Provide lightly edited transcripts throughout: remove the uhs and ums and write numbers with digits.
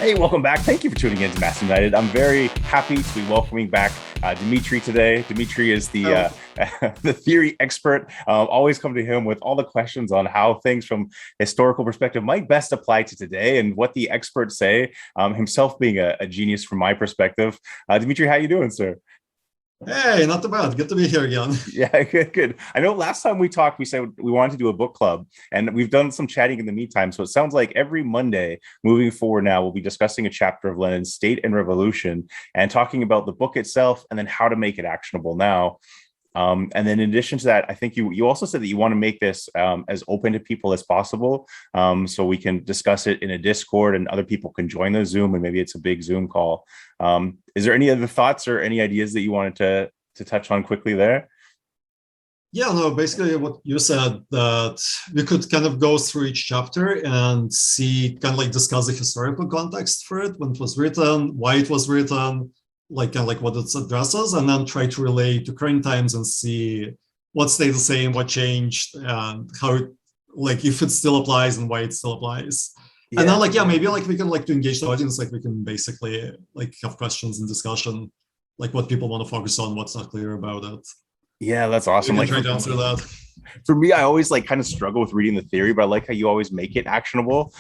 Hey, welcome back. Thank you for tuning in to Mass United. I'm very happy to be welcoming back Dmitry today. Dmitry is the the theory expert. Always come to him with all the questions on how things from historical perspective might best apply to today and what the experts say. Himself being a genius from my perspective. Dmitry, how you doing, sir? Hey, not too bad. Good to be here again. Yeah, good, good. I know last time we talked, we said we wanted to do a book club, and we've done some chatting in the meantime. So it sounds like every Monday moving forward now, we'll be discussing a chapter of Lenin's State and Revolution and talking about the book itself and then how to make it actionable now. And then in addition to that, I think you also said that you want to make this as open to people as possible, so we can discuss it in a Discord and other people can join the Zoom, and maybe it's a big Zoom call. Is there any other thoughts or any ideas that you wanted to touch on quickly there? Yeah, no, basically what you said, that we could kind of go through each chapter and see, kind of like discuss the historical context for it, when it was written, why it was written, like kind of like what it addresses, and then try to relate to current times and see what stayed the same, what changed, and how it, like if it still applies and why it still applies. And then like, yeah, maybe like we can like to engage the audience, like we can basically like have questions and discussion, like what people want to focus on, what's not clear about it. Yeah, that's awesome. We Like can try to answer that. for me, I always like kind of struggle with reading the theory, but I like how you always make it actionable.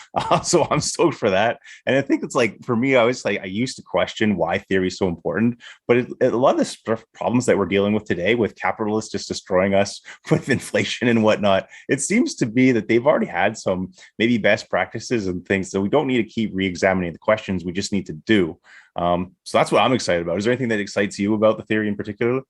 So I'm stoked for that. And I think it's like for me, I used to question why theory is so important, but a lot of the problems that we're dealing with today, with capitalists just destroying us with inflation and whatnot, it seems to be that they've already had some maybe best practices and things. So we don't need to keep re-examining the questions. We just need to do. So that's what I'm excited about. Is there anything that excites you about the theory in particular?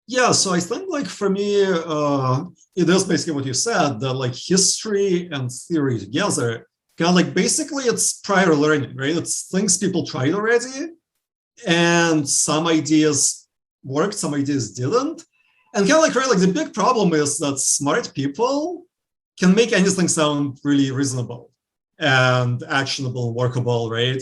Yeah, so I think like for me, it is basically what you said, that like history and theory together, kind of like basically it's prior learning, right? It's things people tried already, and some ideas worked, some ideas didn't. And kind of like, right, like the big problem is that smart people can make anything sound really reasonable and actionable, workable, right?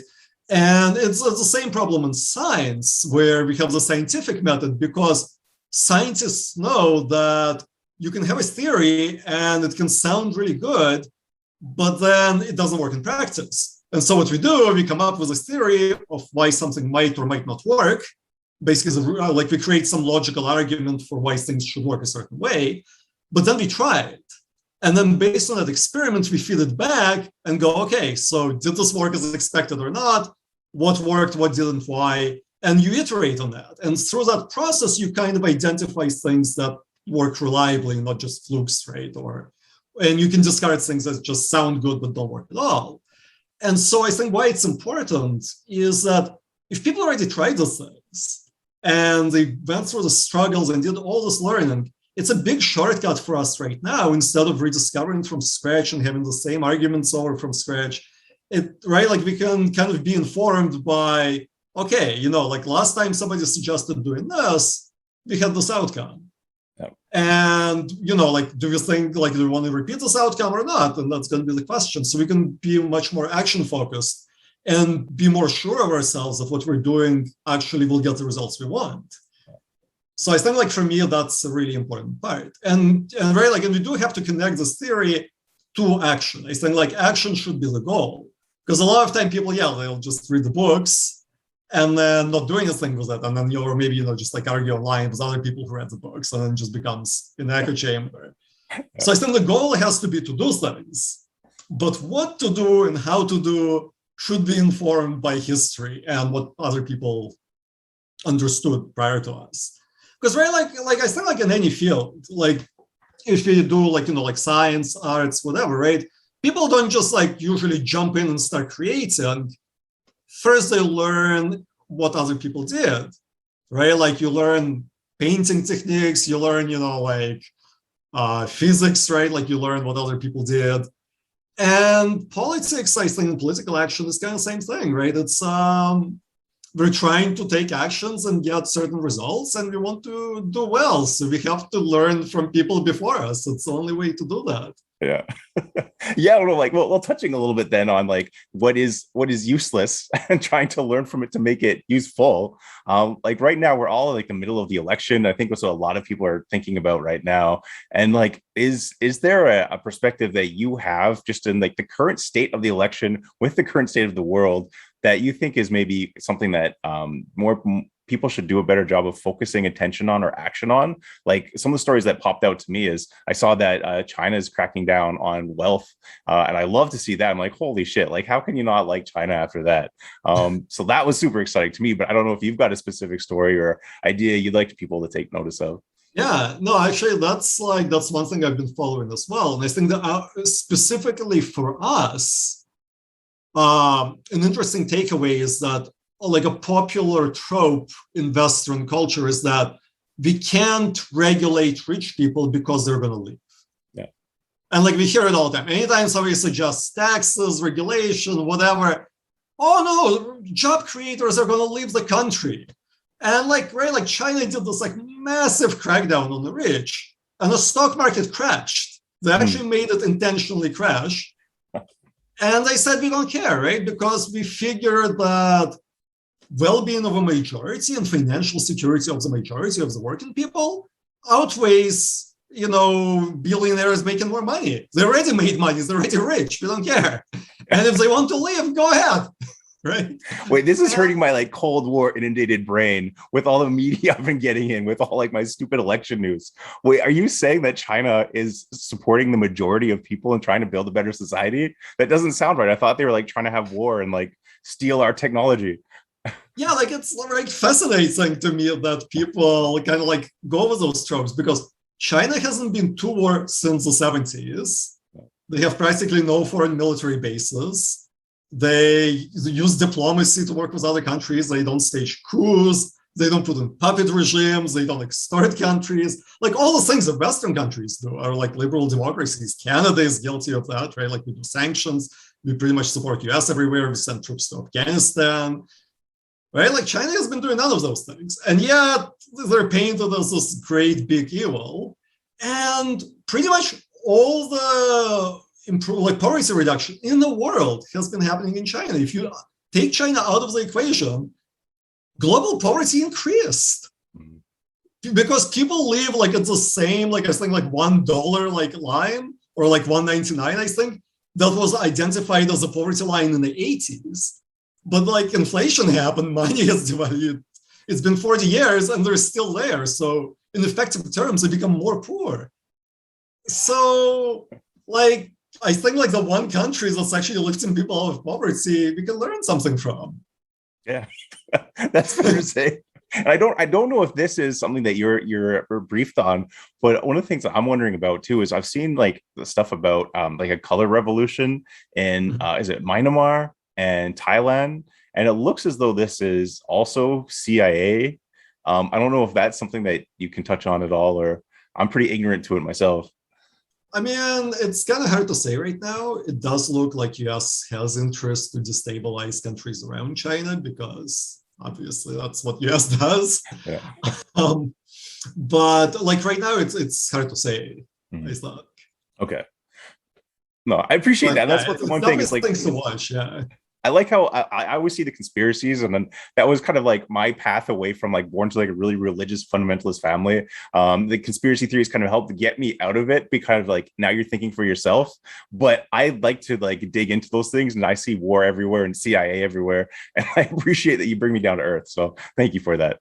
And it's the same problem in science, where we have the scientific method, because scientists know that you can have a theory and it can sound really good, but then it doesn't work in practice. And so what we do, we come up with a theory of why something might or might not work. Basically, like we create some logical argument for why things should work a certain way, but then we try it. And then based on that experiment, we feed it back and go, okay, so did this work as expected or not? What worked, what didn't, why? And you iterate on that. And through that process, you kind of identify things that work reliably, not just flukes, right? And you can discard things that just sound good but don't work at all. And so I think why it's important is that if people already tried those things and they went through the struggles and did all this learning, it's a big shortcut for us right now, instead of rediscovering from scratch and having the same arguments over from scratch. Right? Like we can kind of be informed by, okay, like last time somebody suggested doing this, we had this outcome. Yep. And, like, do we think, like, do we want to repeat this outcome or not? And that's going to be the question. So we can be much more action focused and be more sure of ourselves that what we're doing actually will get the results we want. So I think, like, for me, that's a really important part. And right, like, and we do have to connect this theory to action. I think, like, action should be the goal. Because a lot of time people, they'll just read the books and then not doing anything with it. And then or maybe, just like argue online with other people who read the books, and then it just becomes an echo chamber. So I think the goal has to be to do things. But what to do and how to do should be informed by history and what other people understood prior to us. Because right, like I think like in any field, like if you do like, like science, arts, whatever, right? People don't just like usually jump in and start creating. First, they learn what other people did, right? Like you learn painting techniques, you learn, like physics, right? Like you learn what other people did. And politics, I think, political action is kind of the same thing, right? It's we're trying to take actions and get certain results, and we want to do well. So we have to learn from people before us. It's the only way to do that. Yeah. Yeah, I don't know, like, well, touching a little bit then on like what is useless and trying to learn from it to make it useful. Like right now we're all in like the middle of the election. I think that's what a lot of people are thinking about right now. And like, is there a perspective that you have just in like the current state of the election with the current state of the world that you think is maybe something that more people should do a better job of focusing attention on or action on? Like some of the stories that popped out to me is I saw that China is cracking down on wealth, and I love to see that. I'm like, holy shit! Like, how can you not like China after that? So that was super exciting to me. But I don't know if you've got a specific story or idea you'd like people to take notice of. Yeah, no, actually, that's one thing I've been following as well, and I think that specifically for us, an interesting takeaway is that like a popular trope in Western culture is that we can't regulate rich people because they're going to leave. Yeah. And like we hear it all the time. Anytime somebody suggests taxes, regulation, whatever, oh no, job creators are going to leave the country. And like, right, like China did this like massive crackdown on the rich, and the stock market crashed. They actually made it intentionally crash. And they said, we don't care, right? Because we figured that well-being of a majority and financial security of the majority of the working people outweighs, billionaires making more money. They already made money. They're already rich. We don't care. And if they want to leave, go ahead. Right. Wait, this is hurting my like Cold War inundated brain with all the media I've been getting in with all like my stupid election news. Wait, are you saying that China is supporting the majority of people and trying to build a better society? That doesn't sound right. I thought they were like trying to have war and like steal our technology. Yeah, like it's like fascinating to me that people kind of like go with those tropes, because China hasn't been to war since the 70s. They have practically no foreign military bases. They use diplomacy to work with other countries. They don't stage coups. They don't put in puppet regimes. They don't extort countries. Like all the things that Western countries do are like liberal democracies. Canada is guilty of that, right? Like we do sanctions. We pretty much support US everywhere. We send troops to Afghanistan, right? Like China has been doing none of those things. And yet they're painted as this great big evil. And pretty much all the like poverty reduction in the world has been happening in China. If you take China out of the equation, global poverty increased because people live like it's the same, like I think like $1 like line, or like $1.99, I think, that was identified as a poverty line in the 80s. But like inflation happened, money has devalued. It's been 40 years and they're still there. So in effective terms, they become more poor. So like, I think like the one country that's actually lifting people out of poverty, we can learn something from. Yeah, that's fair to say. And I don't know if this is something that you're briefed on, but one of the things that I'm wondering about too is I've seen like the stuff about like a color revolution in is it Myanmar and Thailand, and it looks as though this is also CIA. I don't know if that's something that you can touch on at all, or I'm pretty ignorant to it myself. I mean, it's kind of hard to say right now. It does look like US has interest to destabilize countries around China, because obviously that's what US does. Yeah. But like right now, it's hard to say. I thought. Okay. No, I appreciate that. That's what the one thing is like. Things to watch, yeah. I like how I always see the conspiracies, and then that was kind of like my path away from like born to like a really religious fundamentalist family. The conspiracy theories kind of helped get me out of it, because like now you're thinking for yourself. But I like to like dig into those things, and I see war everywhere and CIA everywhere, and I appreciate that you bring me down to earth. So thank you for that.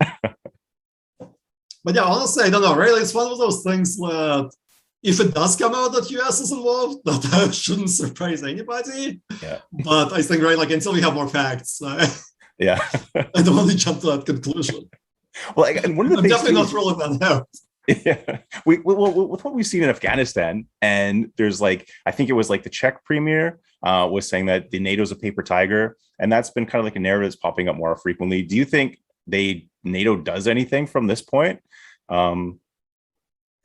But yeah, honestly, I don't know. Really, it's one of those things that if it does come out that US is involved, that shouldn't surprise anybody. Yeah. But I think, right, like until we have more facts, yeah, I don't want to jump to that conclusion. Well, and one of the I'm things definitely not rolling that out. Yeah, with what we've seen in Afghanistan, and there's like I think it was like the Czech premier was saying that the NATO's a paper tiger, and that's been kind of like a narrative that's popping up more frequently. Do you think NATO does anything from this point?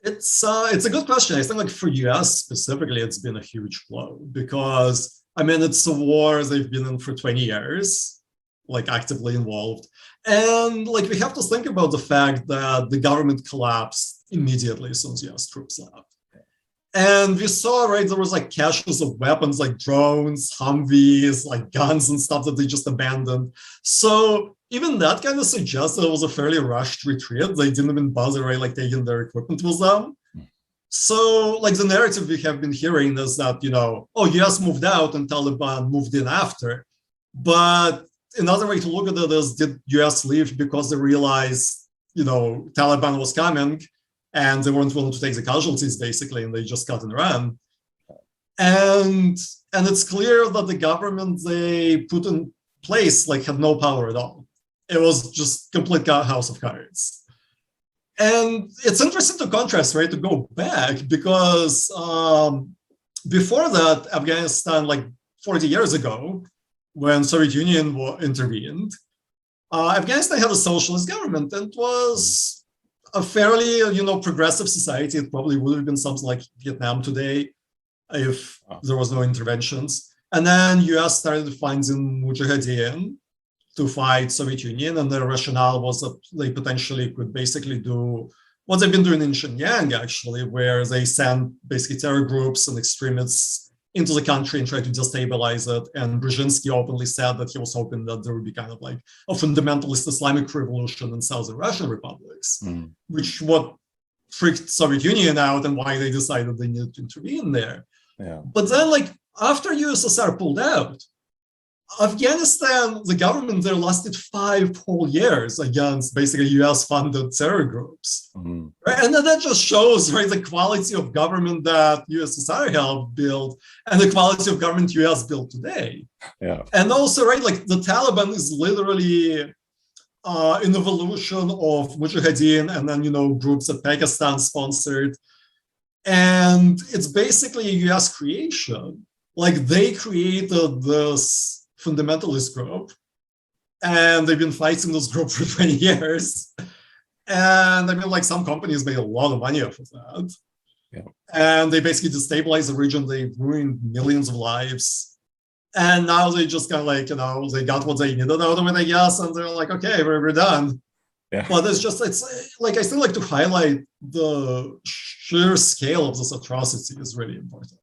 It's a good question. I think like for US specifically, it's been a huge blow, because I mean it's a war they've been in for 20 years, like actively involved. And like we have to think about the fact that the government collapsed immediately as soon as US troops left. And we saw, right, there was like caches of weapons like drones, Humvees, like guns and stuff that they just abandoned. So even that kind of suggests that it was a fairly rushed retreat. They didn't even bother, right, like taking their equipment with them. So like the narrative we have been hearing is that, oh, US moved out and Taliban moved in after. But another way to look at it is, did US leave because they realized, Taliban was coming and they weren't willing to take the casualties, basically, and they just cut and ran. And it's clear that the government they put in place like had no power at all. It was just complete house of cards. And it's interesting to contrast, right, to go back, because before that, Afghanistan, like 40 years ago, when Soviet Union intervened, Afghanistan had a socialist government and was a fairly, progressive society. It probably would have been something like Vietnam today if there was no interventions. And then US started funding Mujahideen to fight Soviet Union, and the rationale was that they potentially could basically do what they've been doing in Xinjiang, actually, where they send basically terror groups and extremists into the country and try to destabilize it. And Brzezinski openly said that he was hoping that there would be kind of like a fundamentalist Islamic revolution in southern Russian republics, which what freaked Soviet Union out and why they decided they needed to intervene there. Yeah. But then, like, after USSR pulled out, Afghanistan, the government there lasted 5 whole years against basically US-funded terror groups. Right? And then that just shows, right, the quality of government that USSR helped build and the quality of government US built today. Yeah. And also, right, like the Taliban is literally an evolution of Mujahideen and then, groups that Pakistan sponsored. And it's basically a US creation. Like they created this fundamentalist group, and they've been fighting this group for 20 years. And I mean, like some companies made a lot of money off of that. Yeah. And they basically destabilized the region. They ruined millions of lives. And now they just kind of like, they got what they needed out of it, I guess. And they're like, okay, we're done. Yeah. But it's like, I still like to highlight the sheer scale of this atrocity is really important.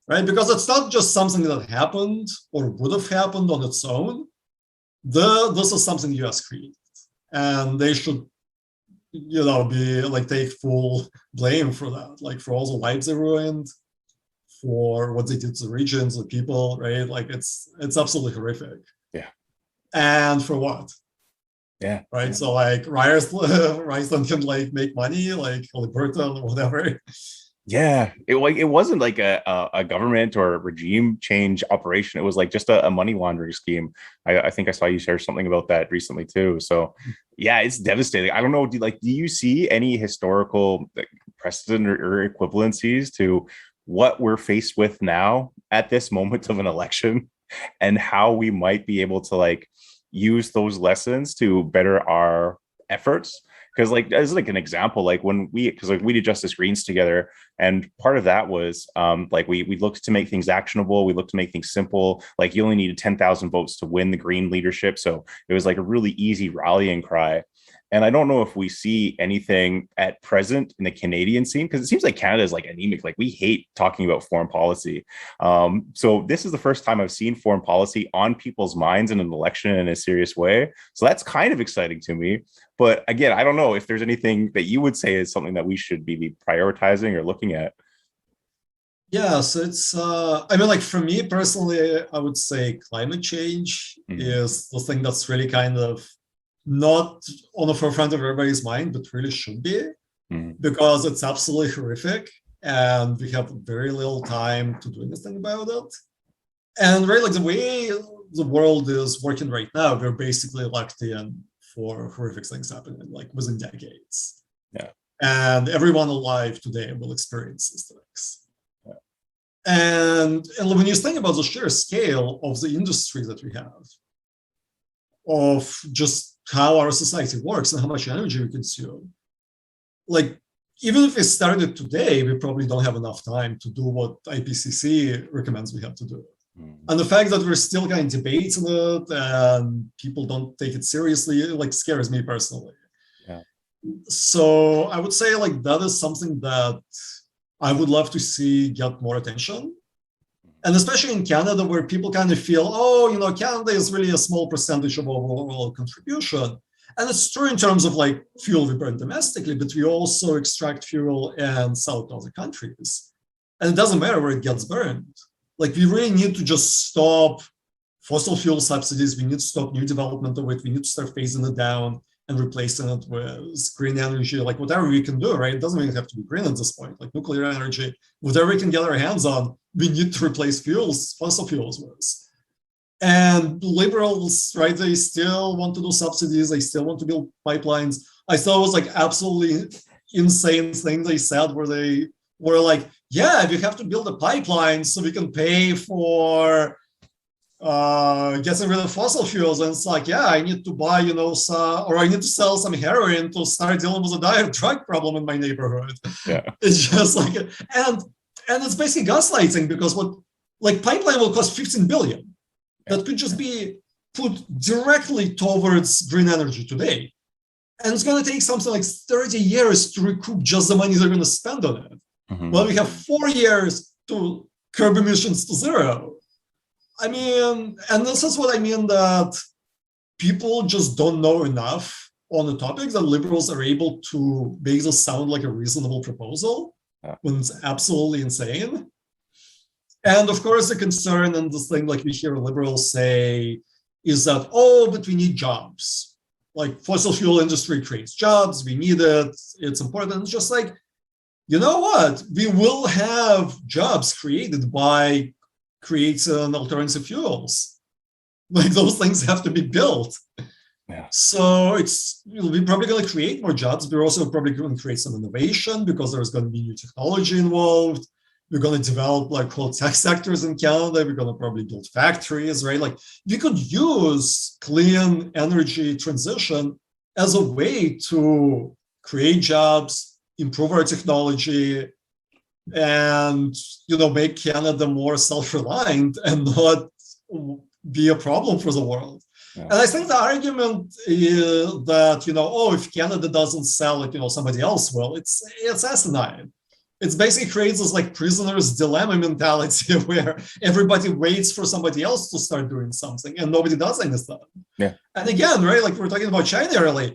Right? Because it's not just something that happened or would have happened on its own. This is something US created. And they should, be like take full blame for that, like for all the lives they ruined, for what they did to the regions, the people, right? Like it's absolutely horrific. Yeah. And for what? Yeah. Right. Yeah. So like Riceland can like make money, like Alberta or whatever. Yeah, it wasn't like a government or a regime change operation. It was like just a money laundering scheme. I think I saw you share something about that recently too. So yeah, it's devastating. I don't know. Do you see any historical precedent or equivalencies to what we're faced with now at this moment of an election, and how we might be able to like use those lessons to better our efforts? Because like as like an example, like when we did Justice Greens together, and part of that was like we looked to make things actionable, we looked to make things simple. Like you only needed 10,000 votes to win the Green leadership, so it was like a really easy rallying cry. And I don't know if we see anything at present in the Canadian scene, because it seems like Canada is like anemic. Like we hate talking about foreign policy. So this is the first time I've seen foreign policy on people's minds in an election in a serious way. So that's kind of exciting to me. But again, I don't know if there's anything that you would say is something that we should be prioritizing or looking at. Yeah, so it's, I mean, like for me personally, I would say climate change is the thing that's really kind of not on the forefront of everybody's mind, but really should be, because it's absolutely horrific and we have very little time to do anything about it. And really, like the way the world is working right now, we're basically locked in for horrific things happening like within decades. Yeah. And everyone alive today will experience these things. Yeah. And when you think about the sheer scale of the industry that we have, of just how our society works and how much energy we consume, like even if we started today, we probably don't have enough time to do what IPCC recommends we have to do. And the fact that we're still getting debates on it and people don't take it seriously, it like scares me personally. Yeah. So I would say like that is something that I would love to see get more attention. And especially in Canada, where people kind of feel, oh, Canada is really a small percentage of overall contribution. And it's true in terms of like fuel we burn domestically, but we also extract fuel and sell it to other countries. And it doesn't matter where it gets burned. Like we really need to just stop fossil fuel subsidies. We need to stop new development of it. We need to start phasing it down and replacing it with green energy, like whatever we can do, right? It doesn't even have to be green at this point, like nuclear energy, whatever we can get our hands on, we need to replace fossil fuels with. And liberals, right, they still want to do subsidies, they still want to build pipelines. I thought it was like absolutely insane thing they said where they were like, yeah, we have to build a pipeline so we can pay for getting rid of fossil fuels. And it's like, yeah, I need to buy, or I need to sell some heroin to start dealing with a dire drug problem in my neighborhood. Yeah. It's just like, and it's basically gaslighting, because pipeline will cost 15 billion. That could just be put directly towards green energy today. And it's going to take something like 30 years to recoup just the money they're going to spend on it. Mm-hmm. Well, we have 4 years to curb emissions to zero. I mean, and this is what I mean, that people just don't know enough on the topic that liberals are able to make this sound like a reasonable proposal when it's absolutely insane. And of course, the concern and this thing like we hear liberals say is that, oh, but we need jobs. Like fossil fuel industry creates jobs, we need it, it's important. It's just like, you know what? We will have jobs created by creating alternative fuels. Like those things have to be built. Yeah. So we're probably going to create more jobs. We're also probably going to create some innovation because there's going to be new technology involved. We're going to develop like whole tech sectors in Canada. We're going to probably build factories, right? Like we could use clean energy transition as a way to create jobs, improve our technology, and make Canada more self-reliant and not be a problem for the world. Yeah. And I think the argument is that if Canada doesn't sell it, somebody else will. It's asinine. It basically creates this like prisoner's dilemma mentality where everybody waits for somebody else to start doing something and nobody does anything. Yeah. And again, right, like we were talking about China earlier.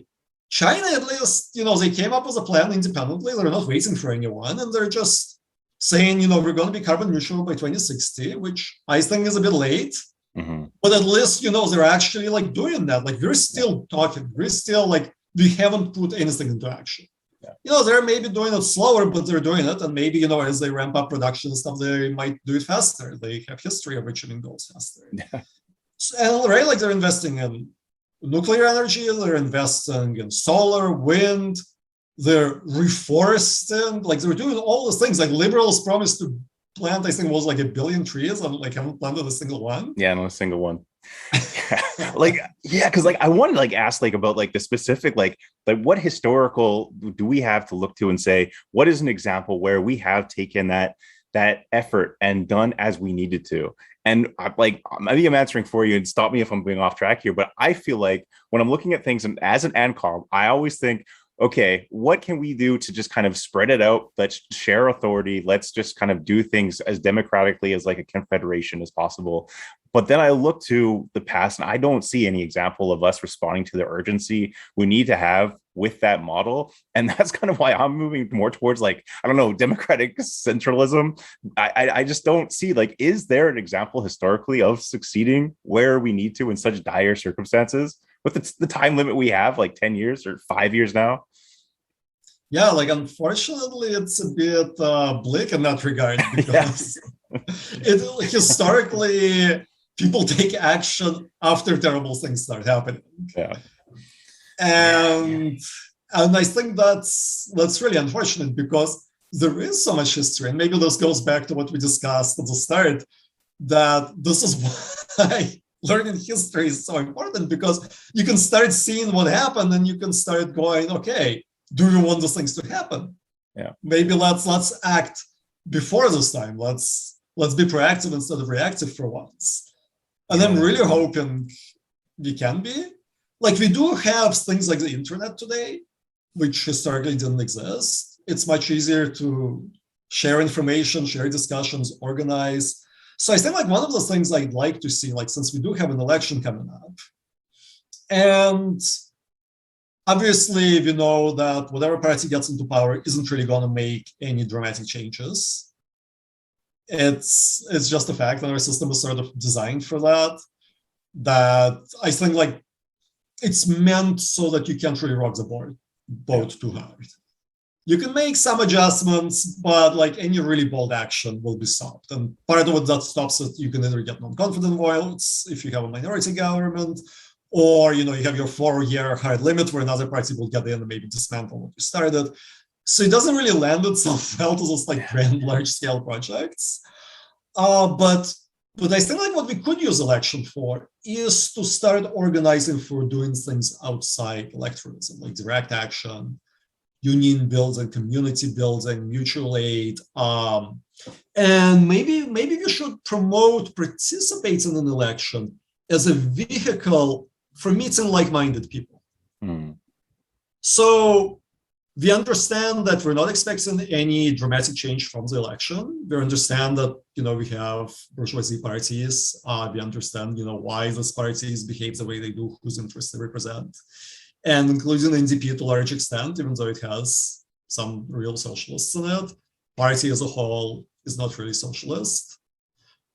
China, at least, they came up with a plan independently. They're not waiting for anyone, and they're just saying, we're going to be carbon neutral by 2060, which I think is a bit late. Mm-hmm. But at least, they're actually like doing that. Like we're still talking. We're still like, we haven't put anything into action. Yeah. They're maybe doing it slower, but they're doing it. And maybe, as they ramp up production and stuff, they might do it faster. They have history of achieving goals faster. Yeah. And right, like they're investing in nuclear energy, they're investing in solar, wind, they're reforesting, like they're doing all those things. Like liberals promised to plant, I think it was like 1 billion trees, and like haven't planted a single one. Yeah, not a single one. Because I wanted to ask about the specific what historical do we have to look to and say what is an example where we have taken that effort and done as we needed to. And maybe I'm answering for you, and stop me if I'm going off track here, but I feel like when I'm looking at things and as an ANCOM, I always think, okay, what can we do to just kind of spread it out? Let's share authority. Let's just kind of do things as democratically as like a confederation as possible. But then I look to the past and I don't see any example of us responding to the urgency we need to have with that model. And that's kind of why I'm moving more towards democratic centralism. I just don't see is there an example historically of succeeding where we need to in such dire circumstances with the time limit we have, 10 years or 5 years now? Yeah, unfortunately, it's a bit bleak in that regard because historically, people take action after terrible things start happening. Yeah. And I think that's really unfortunate because there is so much history. And maybe this goes back to what we discussed at the start, that this is why learning history is so important, because you can start seeing what happened and you can start going, okay, do you want those things to happen? Yeah. Maybe let's act before this time. Let's be proactive instead of reactive for once. And I'm really hoping we can be. We do have things like the internet today, which historically didn't exist. It's much easier to share information, share discussions, organize. So I think like one of the things I'd like to see, like since we do have an election coming up, and obviously we know that whatever party gets into power isn't really going to make any dramatic changes. It's just a fact, and our system is sort of designed for that. That I think like it's meant so that you can't really rock the boat too hard. You can make some adjustments, but like any really bold action will be stopped. And part of what that stops it, you can either get non-confident votes if you have a minority government, or you have your 4-year hard limit where another party will get in and maybe dismantle what you started. So it doesn't really lend itself well to those like grand, large-scale projects. But I think like what we could use election for is to start organizing for doing things outside electoralism, like direct action, union building, community building, mutual aid. And maybe we should promote participating in an election as a vehicle for meeting like-minded people. So we understand that we're not expecting any dramatic change from the election. We understand that, we have bourgeoisie parties. We understand, why those parties behave the way they do, whose interests they represent. And including NDP to a large extent, even though it has some real socialists in it, party as a whole is not really socialist.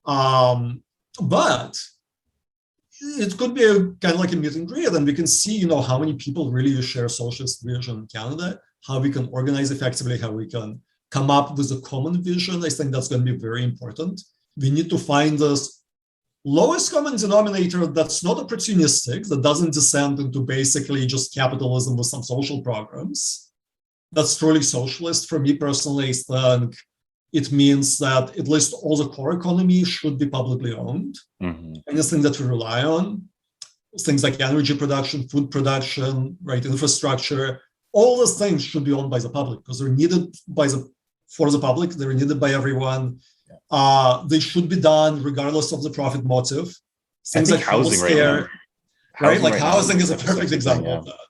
But it could be kind of like a meet and greet, and we can see, how many people really share socialist vision in Canada, how we can organize effectively, how we can come up with a common vision. I think that's going to be very important. We need to find this lowest common denominator that's not opportunistic, that doesn't descend into basically just capitalism with some social programs. That's truly socialist. For me personally, I think it means that at least all the core economy should be publicly owned. Anything that we rely on, things like energy production, food production, right, infrastructure, all those things should be owned by the public because they're needed for the public, they're needed by everyone. They should be done regardless of the profit motive. Things like housing healthcare, right? Like housing is a that's perfect example of that.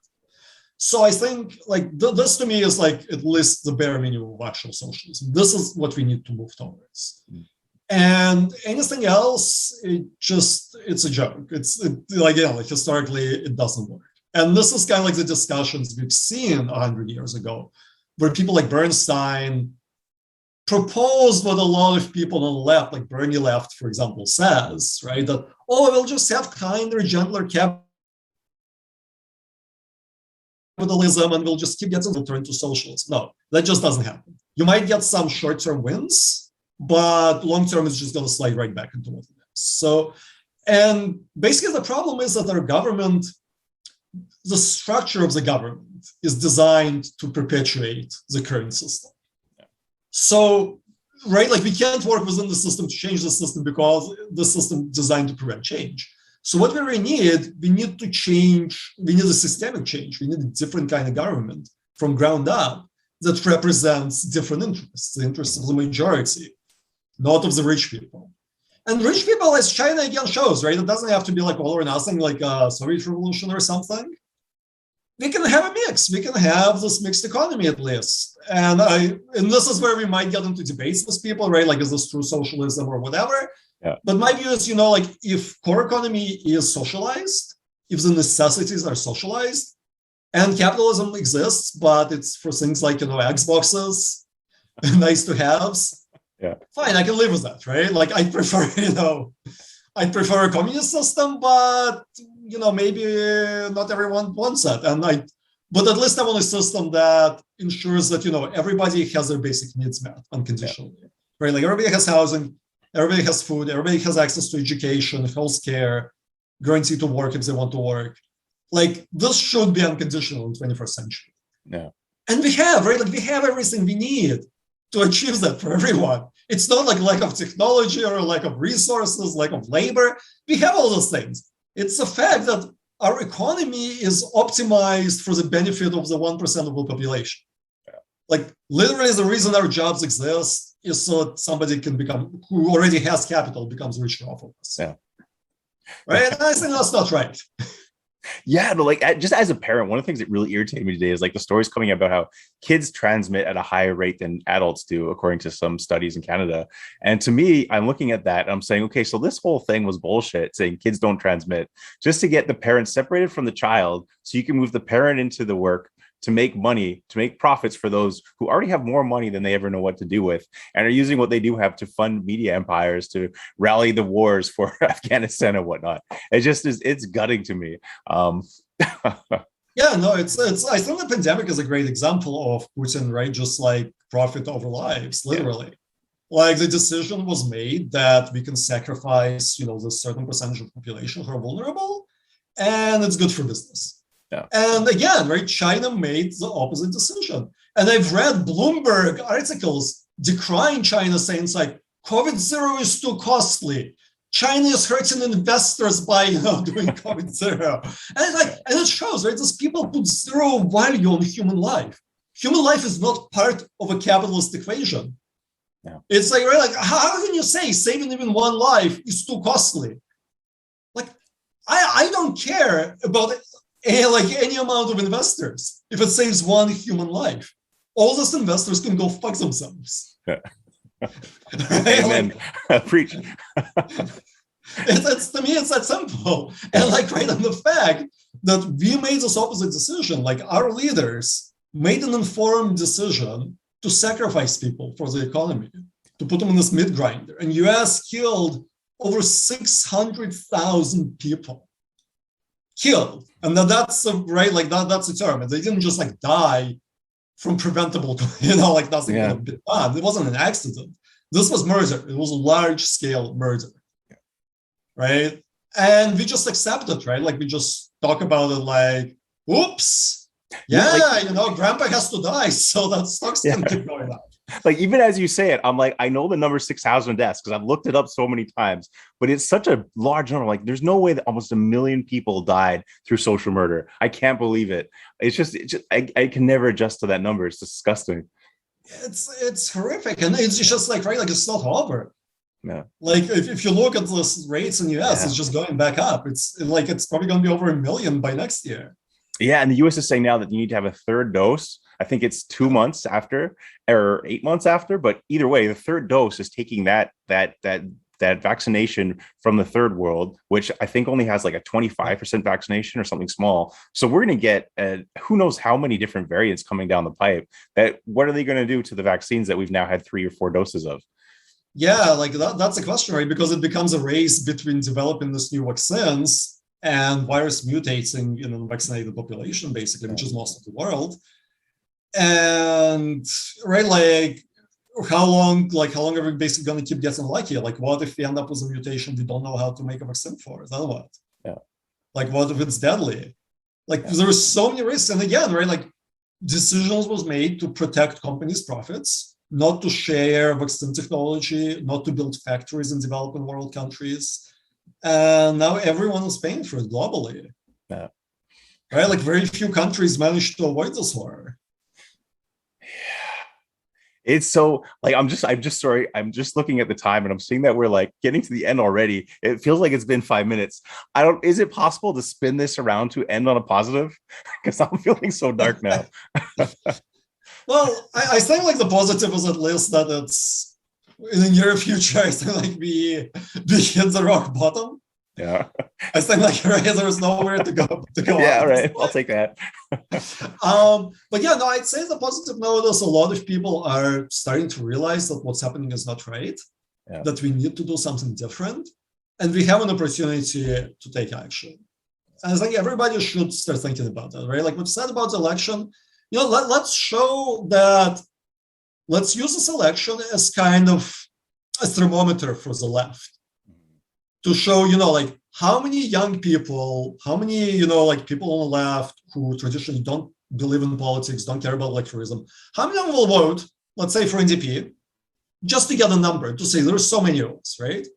So I think like this to me is like at least the bare minimum of actual socialism. This is what we need to move towards. And anything else, it's a joke. Like historically, it doesn't work. And this is kind of like the discussions we've seen 100 years ago, where people like Bernstein proposed what a lot of people on the left, like Bernie left, for example, says, right? That, we'll just have kinder, gentler capitalism and we'll just keep getting to turn to socialism. No, that just doesn't happen. You might get some short-term wins, but long-term is just going to slide right back into what it is. So, and basically the problem is that our government, the structure of the government is designed to perpetuate the current system. So, right, like we can't work within the system to change the system because the system is designed to prevent change. So what we really need, we need to change, we need a systemic change. We need a different kind of government from ground up that represents different interests, the interests of the majority, not of the rich people. And rich people, as China again shows, right, it doesn't have to be like all or nothing, like a Soviet revolution or something. We can have a mix. We can have this mixed economy at least. And this is where we might get into debates with people, right? Like, is this true socialism or whatever? Yeah. But my view is, like if core economy is socialized, if the necessities are socialized, and capitalism exists, but it's for things like, Xboxes, nice to haves. Yeah. Fine, I can live with that, right? Like I prefer, I prefer a communist system, but maybe not everyone wants that. But at least I want a system that ensures that, everybody has their basic needs met unconditionally, right? Like everybody has housing, everybody has food, everybody has access to education, healthcare, guaranteed to work if they want to work. Like this should be unconditional in the 21st century. Yeah. And we have, right? Like we have everything we need to achieve that for everyone. It's not like lack of technology or lack of resources, lack of labor. We have all those things. It's the fact that our economy is optimized for the benefit of the 1% of the population. Yeah. Like literally the reason our jobs exist is so that somebody can become, who already has capital, becomes rich off of us. Yeah. Right? And I think that's not right. Yeah, no, like just as a parent, one of the things that really irritated me today is like the stories coming out about how kids transmit at a higher rate than adults do, according to some studies in Canada. And to me, I'm looking at that and I'm saying, okay, so this whole thing was bullshit, saying kids don't transmit, just to get the parents separated from the child, so you can move the parent into the work to make money, to make profits for those who already have more money than they ever know what to do with, and are using what they do have to fund media empires to rally the wars for Afghanistan and whatnot. It just is, it's gutting to me. Um, Yeah, no, it's. I think the pandemic is a great example of Putin, right? Just like profit over lives, literally. Yeah. Like the decision was made that we can sacrifice, the certain percentage of population who are vulnerable, and it's good for business. Yeah. And again, right, China made the opposite decision. And I've read Bloomberg articles decrying China, saying it's like COVID zero is too costly. China is hurting investors by doing COVID zero. And it shows, right? These people put zero value on human life. Human life is not part of a capitalist equation. Yeah. It's like, right, like how can you say saving even one life is too costly? Like, I don't care about any amount of investors if it saves one human life. All those investors can go fuck themselves. Yeah. Amen. Preach. It's to me, it's that simple. And right on the fact that we made this opposite decision, like our leaders made an informed decision to sacrifice people for the economy, to put them in this meat grinder. And US killed over 600,000 people. Killed. And that's right, like that's the term. They didn't just die from preventable, nothing could have been done. It wasn't an accident. This was murder. It was a large-scale murder, right? And we just accept it, right? Like we just talk about it like, oops, grandpa has to die, so that stocks can keep going up. Like even as you say it, I'm like, I know the number 6,000 deaths because I've looked it up so many times, but it's such a large number. Like there's no way that almost 1 million people died through social murder. I can't believe it. It's just I can never adjust to that number. It's disgusting. It's horrific. And it's just like, right, like it's not over. No. Like if you look at the rates in the US, it's just going back up. It's probably going to be over 1 million by next year. Yeah, and the US is saying now that you need to have a third dose. I think it's 2 months after or 8 months after, but either way, the third dose is taking that vaccination from the third world, which I think only has like a 25% vaccination or something small. So we're going to get who knows how many different variants coming down the pipe. That what are they going to do to the vaccines that we've now had 3 or 4 doses of? Yeah, like that's a question, right? Because it becomes a race between developing these new vaccines and virus mutating in the vaccinated population, basically, which is most of the world. And right, like how long are we basically going to keep getting lucky? Like what if we end up with a mutation we don't know how to make a vaccine for? Then what? Yeah. Like what if it's deadly? Like there are so many risks. And again, right, like decisions was made to protect companies' profits, not to share vaccine technology, not to build factories in developing world countries. And now everyone is paying for it globally. Yeah. Right? Like very few countries managed to avoid this war. It's so like I'm just sorry. I'm just looking at the time and I'm seeing that we're like getting to the end already. It feels like it's been 5 minutes. Is it possible to spin this around to end on a positive? Because I'm feeling so dark now. Well, I think like the positive is at least that it's in the near future. I think like we hit the rock bottom. Yeah. I think like right, there's nowhere to go. Yeah, all right. I'll take that. But yeah, no, I'd say the positive note is a lot of people are starting to realize that what's happening is not right, that we need to do something different, and we have an opportunity to take action. And it's like everybody should start thinking about that, right? Like we've said about the election, let's show that, let's use this election as kind of a thermometer for the left to show, like how many young people, how many, people on the left who traditionally don't believe in politics, don't care about electoralism, how many of them will vote, let's say for NDP, just to get a number, to say there's so many of us, right?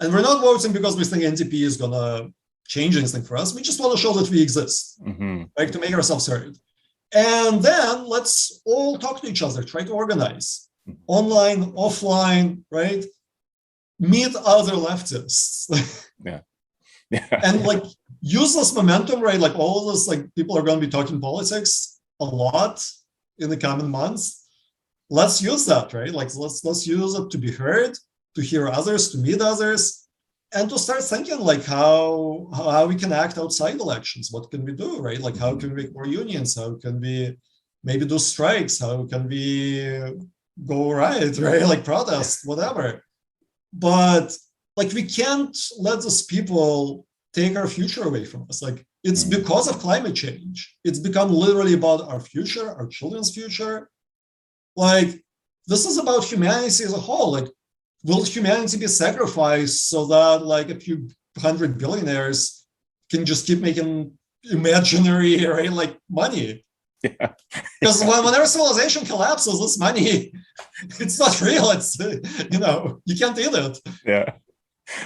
And we're not voting because we think NDP is going to change anything for us. We just want to show that we exist, right? To make ourselves heard. And then let's all talk to each other, try to organize online, offline, right? Meet other leftists. and like use this momentum, right? Like all of this, like people are going to be talking politics a lot in the coming months. Let's use that, right? Like let's use it to be heard, to hear others, to meet others, and to start thinking like how we can act outside elections. What can we do, right? Like how can we make more unions? How can we maybe do strikes? How can we go riot, right? Like protest, whatever. But like we can't let these people take our future away from us. Like it's because of climate change. It's become literally about our future, our children's future. Like this is about humanity as a whole. Like will humanity be sacrificed so that like a few hundred billionaires can just keep making imaginary, right, like money? Yeah. Because whenever civilization collapses, this money, it's not real. It's, you can't eat it. Yeah.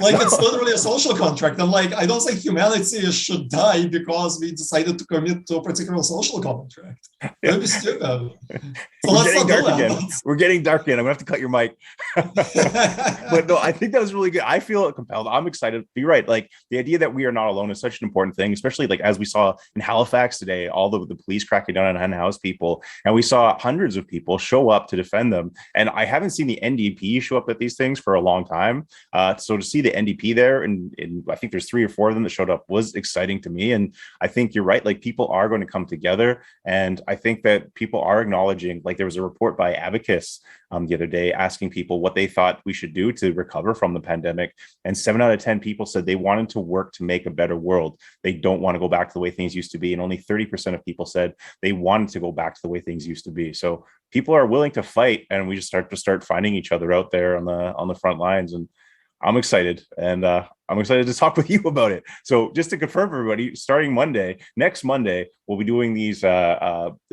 Like it's literally a social contract. And like, I don't think humanity should die because we decided to commit to a particular social contract. That'd be stupid. So We're let's getting not do dark again. that. We're getting dark again. I'm gonna have to cut your mic. But no, I think that was really good. I feel compelled. I'm excited. You're right. Like the idea that we are not alone is such an important thing, especially like as we saw in Halifax today, all the police cracking down on unhoused people, and we saw hundreds of people show up to defend them. And I haven't seen the NDP show up at these things for a long time. So to see the NDP there, and I think there's 3 or 4 of them that showed up, was exciting to me. And I think you're right. Like people are going to come together, and I think that people are acknowledging. Like there was a report by Abacus the other day asking people what they thought we should do to recover from the pandemic, and 7 out of 10 people said they wanted to work to make a better world. They don't want to go back to the way things used to be, and only 30% of people said they wanted to go back to the way things used to be. So people are willing to fight, and we just start finding each other out there on the front lines. And I'm excited, and I'm excited to talk with you about it. So just to confirm for everybody, starting next Monday, we'll be doing these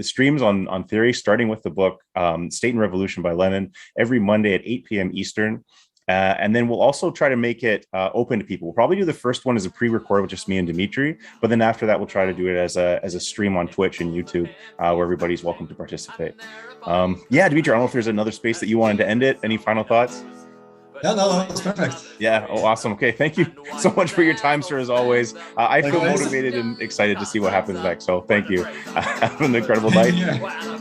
streams on theory, starting with the book State and Revolution by Lenin, every Monday at 8 p.m. Eastern. And then we'll also try to make it open to people. We'll probably do the first one as a pre-record with just me and Dmitry, but then after that, we'll try to do it as a stream on Twitch and YouTube, where everybody's welcome to participate. Yeah, Dmitry, I don't know if there's another space that you wanted to end it. Any final thoughts? Yeah, no, that's perfect. Yeah. Oh, awesome. Okay. Thank you so much for your time, sir, as always. I feel motivated and excited to see what happens next. So thank you. Have an incredible night.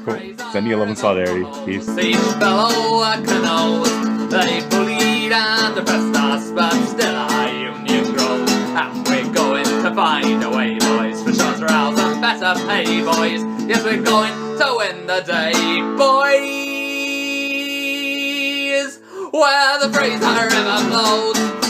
Cool. Send you love and solidarity. Peace. Each fellow I can know, they bullied and oppressed us, but still our union grows. And we're going to find a way, boys, for shorter hours and better pay, boys. Yes, we're going to win the day, boys. Where the Fraser River flows.